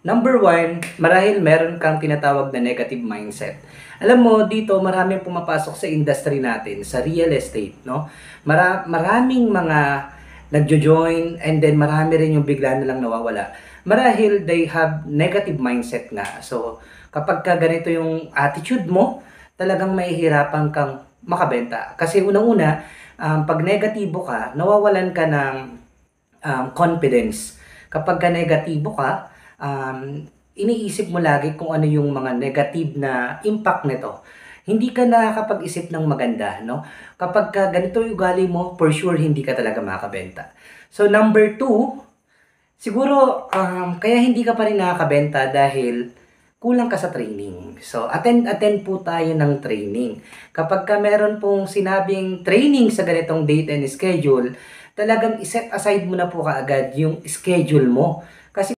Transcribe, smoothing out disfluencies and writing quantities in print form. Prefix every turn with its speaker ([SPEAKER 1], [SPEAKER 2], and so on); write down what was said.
[SPEAKER 1] Number one, marahil meron kang tinatawag na negative mindset. Alam mo, dito maraming pumapasok sa industry natin, sa real estate, no? Maraming mga nagjo-join and then marami rin yung bigla na lang nawawala. Marahil they have negative mindset nga. So, kapag ka ganito yung attitude mo, talagang mahihirapan kang makabenta. Kasi unang-una, pag negatibo ka, nawawalan ka ng confidence. Kapag ka negatibo ka, iniisip mo lagi kung ano yung mga negative na impact nito. Hindi ka nakakapag-isip ng maganda, no? Kapag ka ganito yung ugali mo, for sure hindi ka talaga makakabenta. So number two, siguro kaya hindi ka pa rin nakakabenta dahil kulang ka sa training. So attend po tayo ng training. Kapag ka meron pong sinabing training sa ganitong date and schedule, talagang iset aside mo na po kaagad yung schedule mo. Kasi